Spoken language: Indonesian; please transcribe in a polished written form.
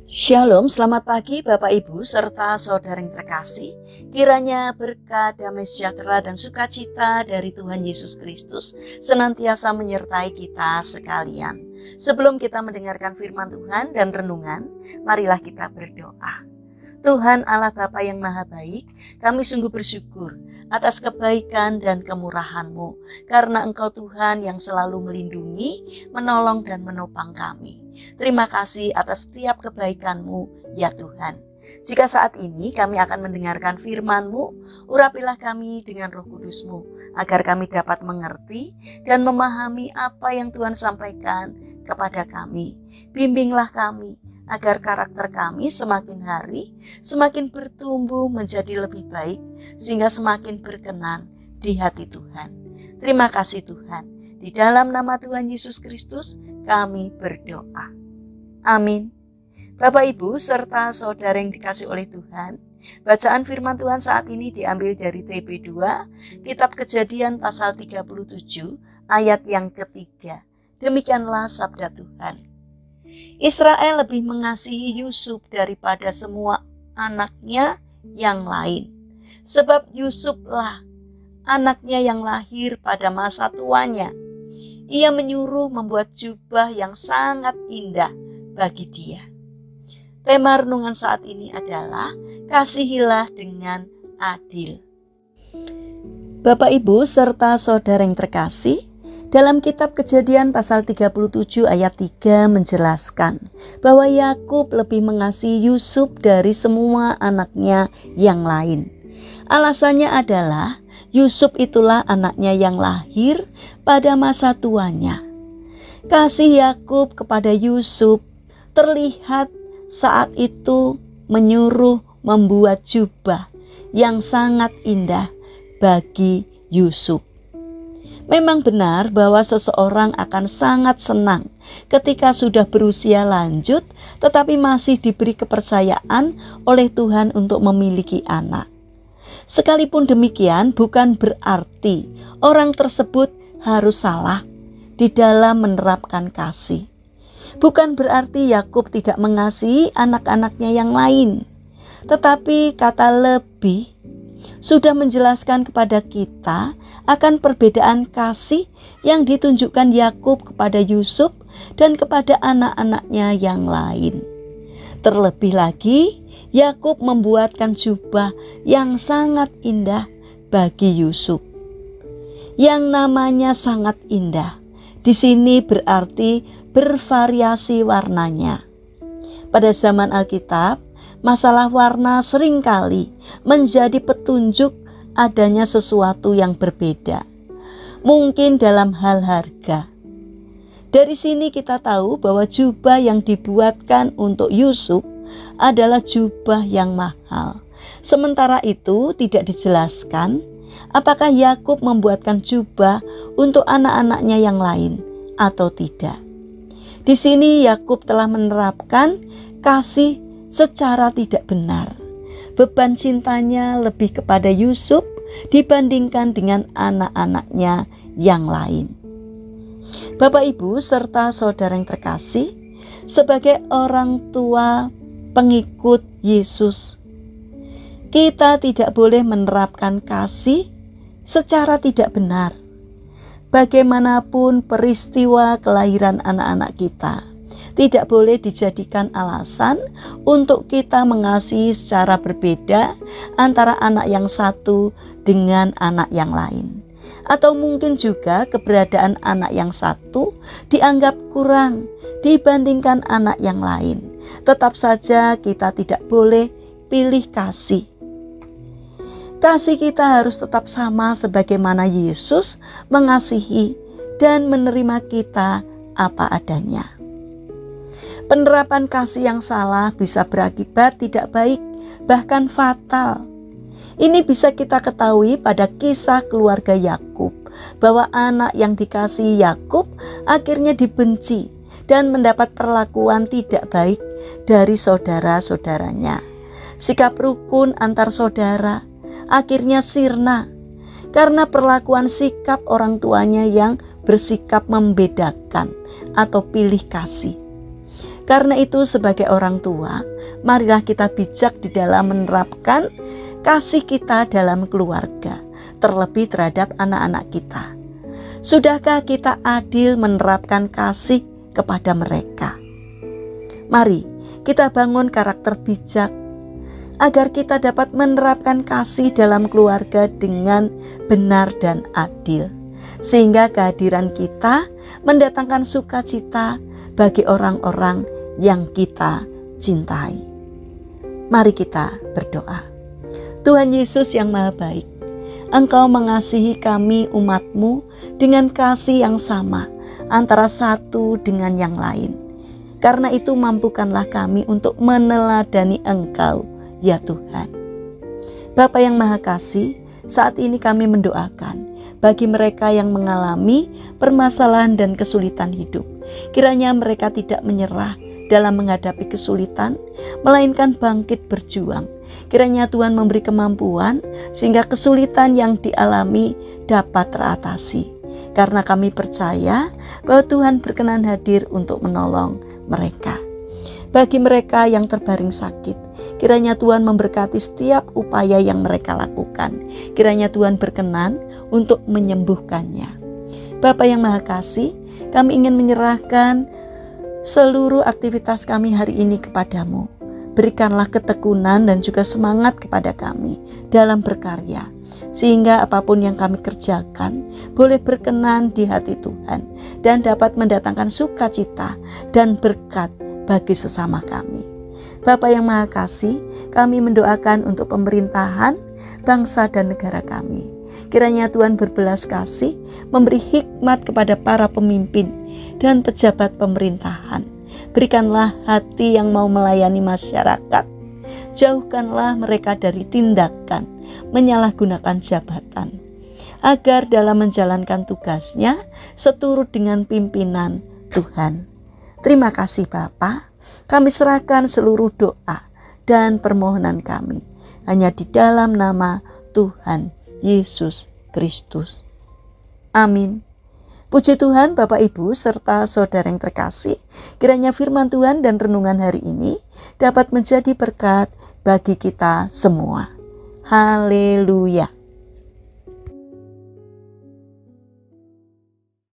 Shalom, selamat pagi Bapak Ibu serta saudara yang terkasih. Kiranya berkat, damai sejahtera dan sukacita dari Tuhan Yesus Kristus senantiasa menyertai kita sekalian. Sebelum kita mendengarkan firman Tuhan dan renungan, marilah kita berdoa. Tuhan Allah Bapa yang Maha Baik, kami sungguh bersyukur atas kebaikan dan kemurahan-Mu, karena Engkau Tuhan yang selalu melindungi, menolong dan menopang kami. Terima kasih atas setiap kebaikan-Mu, ya Tuhan. Jika saat ini kami akan mendengarkan firman-Mu, urapilah kami dengan Roh Kudus-Mu, agar kami dapat mengerti dan memahami apa yang Tuhan sampaikan kepada kami. Bimbinglah kami, agar karakter kami semakin hari semakin bertumbuh menjadi lebih baik, sehingga semakin berkenan di hati Tuhan. Terima kasih Tuhan. Di dalam nama Tuhan Yesus Kristus kami berdoa. Amin. Bapak Ibu serta saudara yang dikasih oleh Tuhan, bacaan firman Tuhan saat ini diambil dari TB2, Kitab Kejadian pasal 37 ayat yang ketiga. Demikianlah sabda Tuhan. Israel lebih mengasihi Yusuf daripada semua anaknya yang lain, sebab Yusuflah anaknya yang lahir pada masa tuanya. Ia menyuruh membuat jubah yang sangat indah bagi dia. Tema renungan saat ini adalah kasihilah dengan adil. Bapak Ibu serta saudara yang terkasih, dalam kitab Kejadian pasal 37 ayat 3 menjelaskan bahwa Yakub lebih mengasihi Yusuf dari semua anaknya yang lain. Alasannya adalah Yusuf itulah anaknya yang lahir pada masa tuanya. Kasih Yakub kepada Yusuf terlihat saat itu menyuruh membuat jubah yang sangat indah bagi Yusuf. Memang benar bahwa seseorang akan sangat senang ketika sudah berusia lanjut tetapi masih diberi kepercayaan oleh Tuhan untuk memiliki anak. Sekalipun demikian, bukan berarti orang tersebut harus salah di dalam menerapkan kasih. Bukan berarti Yakub tidak mengasihi anak-anaknya yang lain. Tetapi kata lebih sudah menjelaskan kepada kita akan perbedaan kasih yang ditunjukkan Yakub kepada Yusuf dan kepada anak-anaknya yang lain. Terlebih lagi, Yakub membuatkan jubah yang sangat indah bagi Yusuf. Yang namanya sangat indah di sini berarti bervariasi warnanya. Pada zaman Alkitab, masalah warna seringkali menjadi petunjuk adanya sesuatu yang berbeda. Mungkin dalam hal harga. Dari sini kita tahu bahwa jubah yang dibuatkan untuk Yusuf adalah jubah yang mahal. Sementara itu tidak dijelaskan apakah Yakub membuatkan jubah untuk anak-anaknya yang lain atau tidak. Di sini Yakub telah menerapkan kasih secara tidak benar. Beban cintanya lebih kepada Yusuf dibandingkan dengan anak-anaknya yang lain. Bapak Ibu serta saudara yang terkasih, sebagai orang tua pengikut Yesus, kita tidak boleh menerapkan kasih secara tidak benar. Bagaimanapun peristiwa kelahiran anak-anak kita, tidak boleh dijadikan alasan untuk kita mengasihi secara berbeda antara anak yang satu dengan anak yang lain. Atau mungkin juga keberadaan anak yang satu dianggap kurang dibandingkan anak yang lain. Tetap saja kita tidak boleh pilih kasih. Kasih kita harus tetap sama sebagaimana Yesus mengasihi dan menerima kita apa adanya. Penerapan kasih yang salah bisa berakibat tidak baik, bahkan fatal. Ini bisa kita ketahui pada kisah keluarga Yakub, bahwa anak yang dikasihi Yakub akhirnya dibenci dan mendapat perlakuan tidak baik dari saudara-saudaranya. Sikap rukun antar saudara akhirnya sirna karena perlakuan sikap orang tuanya yang bersikap membedakan atau pilih kasih. Karena itu sebagai orang tua, marilah kita bijak di dalam menerapkan kasih kita dalam keluarga, terlebih terhadap anak-anak kita. Sudahkah kita adil menerapkan kasih kepada mereka? Mari kita bangun karakter bijak agar kita dapat menerapkan kasih dalam keluarga dengan benar dan adil, sehingga kehadiran kita mendatangkan sukacita bagi orang-orang yang kita cintai. Mari kita berdoa. Tuhan Yesus yang Maha Baik, Engkau mengasihi kami umat-Mu dengan kasih yang sama antara satu dengan yang lain. Karena itu mampukanlah kami untuk meneladani Engkau, ya Tuhan. Bapa yang Maha Kasih, saat ini kami mendoakan bagi mereka yang mengalami permasalahan dan kesulitan hidup. Kiranya mereka tidak menyerah dalam menghadapi kesulitan, melainkan bangkit berjuang. Kiranya Tuhan memberi kemampuan sehingga kesulitan yang dialami dapat teratasi. Karena kami percaya bahwa Tuhan berkenan hadir untuk menolong mereka. Bagi mereka yang terbaring sakit, kiranya Tuhan memberkati setiap upaya yang mereka lakukan. Kiranya Tuhan berkenan untuk menyembuhkannya. Bapa yang Maha Kasih, kami ingin menyerahkan seluruh aktivitas kami hari ini kepadamu. Berikanlah ketekunan dan juga semangat kepada kami dalam berkarya, sehingga apapun yang kami kerjakan boleh berkenan di hati Tuhan dan dapat mendatangkan sukacita dan berkat bagi sesama kami. Bapa yang Maha Kasih, kami mendoakan untuk pemerintahan, bangsa dan negara kami. Kiranya Tuhan berbelas kasih, memberi hikmat kepada para pemimpin dan pejabat pemerintahan. Berikanlah hati yang mau melayani masyarakat. Jauhkanlah mereka dari tindakan menyalahgunakan jabatan, agar dalam menjalankan tugasnya seturut dengan pimpinan Tuhan. Terima kasih Bapa. Kami serahkan seluruh doa dan permohonan kami hanya di dalam nama Tuhan Yesus Kristus. Amin. Puji Tuhan Bapak Ibu serta saudara yang terkasih, kiranya firman Tuhan dan renungan hari ini dapat menjadi berkat bagi kita semua. Haleluya.